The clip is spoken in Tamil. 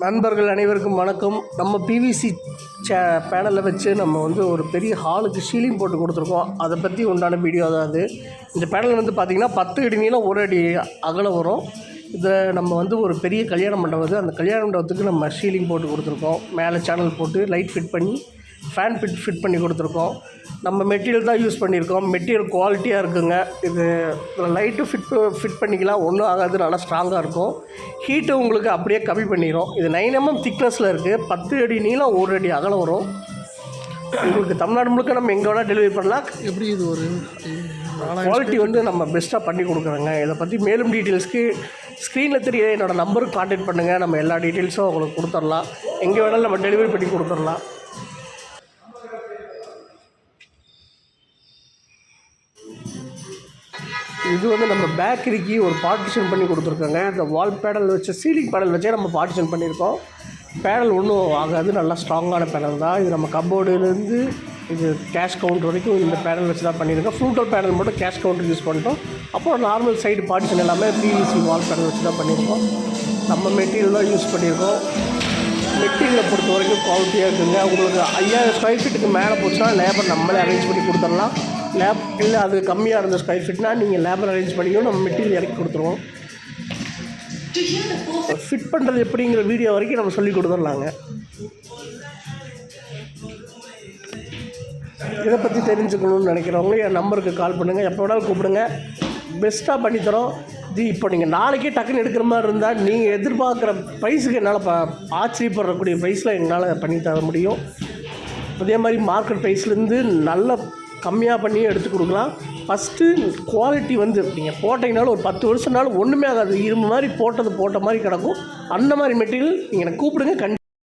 நண்பர்கள் அனைவருக்கும் வணக்கம். நம்ம பிவிசி பேனலை வச்சு நம்ம ஒரு பெரிய ஹாலுக்கு சீலிங் போட்டு கொடுத்துருக்கோம். அதை பற்றி உண்டான வீடியோ தான் அது. இந்த பேனல் பார்த்திங்கன்னா 10 அடி நீளம் 1 அடி அகலம் வரும். இதை நம்ம ஒரு பெரிய கல்யாண மண்டபம், அந்த கல்யாண மண்டபத்துக்கு நம்ம சீலிங் போட்டு கொடுத்துருக்கோம். மேலே சேனல் போட்டு லைட் ஃபிட் பண்ணி ஃபேன் ஃபிட் பண்ணி கொடுத்துருக்கோம். நம்ம மெட்டீரியல் தான் யூஸ் பண்ணியிருக்கோம். மெட்டீரியல் குவாலிட்டியாக இருக்குங்க. இது லைட்டு ஃபிட் பண்ணிக்கலாம், ஒன்றும் ஆகாது, நல்லா ஸ்ட்ராங்காக இருக்கும். ஹீட்டு உங்களுக்கு அப்படியே கம்மி பண்ணிடும். இது 9 mm திக்னஸில் இருக்குது. 10 அடி நீளம் 1 அடி அகலம் வரும். உங்களுக்கு தமிழ்நாடு முழுக்க நம்ம எங்கே வேணால் டெலிவரி பண்ணலாம். எப்படி இது ஒரு குவாலிட்டி நம்ம பெஸ்ட்டாக பண்ணி கொடுக்குறோங்க. இதை பற்றி மேலும் டீட்டெயில்ஸ்க்கு ஸ்க்ரீனில் தெரிய என்னோடய நம்பருக்கு கான்டாக்ட் பண்ணுங்கள். நம்ம எல்லா டீட்டெயில்ஸும் உங்களுக்கு கொடுத்துடலாம். எங்கே வேணாலும் நம்ம டெலிவரி பண்ணி கொடுத்துடலாம். இது நம்ம பேக்கரிக்கு ஒரு பார்ட்டிஷன் பண்ணி கொடுத்துருக்கோங்க. இந்த வால் பேனல் வச்சு சீலிங் பேனல் வச்சே நம்ம பார்ட்டிஷன் பண்ணியிருக்கோம். பேனல் ஒன்றும் ஆகாது, நல்லா ஸ்ட்ராங்கான பேனல் தான். இது நம்ம கப்போர்டுலேருந்து இது கேஷ் கவுண்டர் வரைக்கும் இந்த பேனல் வச்சு தான் பண்ணியிருக்கோம். ஃப்ளூட்டர் பேனல் மட்டும் கேஷ் கவுண்டர் யூஸ் பண்ணிட்டோம். அப்புறம் நார்மல் சைடு பார்ட்டிஷன் எல்லாமே பிவிசி வால் பேனல் வச்சு தான் பண்ணியிருக்கோம். நம்ம மெட்டீரியல் தான் யூஸ் பண்ணியிருக்கோம். மெட்டீரியலை பொறுத்த வரைக்கும் குவாலிட்டியாக இருக்குங்க. உங்களுக்கு 5000 ஸ்கொயர் ஃபீட்டுக்கு மேலே போச்சுன்னா லேபர் நம்மளே அரேஞ்ச் பண்ணி கொடுத்துடலாம். இல்லை அது கம்மியாக இருந்த ஸ்கொயர் ஃபீட்னால் நீங்கள் லேபர் அரேஞ்ச் பண்ணியும் நம்ம மெட்டீரியல் இறக்கி கொடுத்துருவோம். ஃபிட் பண்ணுறது எப்படிங்கிற வீடியோ வரைக்கும் நம்ம சொல்லி கொடுத்துடலாங்க. இதை பற்றி தெரிஞ்சுக்கணும்னு நினைக்கிறவங்க என் நம்பருக்கு கால் பண்ணுங்கள், எப்போ வேணாலும் கூப்பிடுங்க. பெஸ்ட்டாக பண்ணித்தரோம். இது இப்போ நீங்கள் நாளைக்கே டக்குன்னு எடுக்கிற மாதிரி இருந்தால் நீங்கள் எதிர்பார்க்குற ப்ரைஸுக்கு என்னால் ஆச்சரியப்படக்கூடிய ப்ரைஸில் எங்களால் பண்ணி தர முடியும். அதே மாதிரி மார்க்கெட் ப்ரைஸ்லேருந்து நல்ல கம்மியாக பண்ணி எடுத்து கொடுக்கலாம். ஃபஸ்ட்டு குவாலிட்டி நீங்கள் போட்டிங்கனாலும் ஒரு 10 வருஷம்னாலும் ஒன்றுமே ஆகாது. இரும்பு மாதிரி போட்ட மாதிரி கிடக்கும். அந்த மாதிரி மெட்டீரியல் நீங்கள் எனக்கு கூப்பிடுங்க.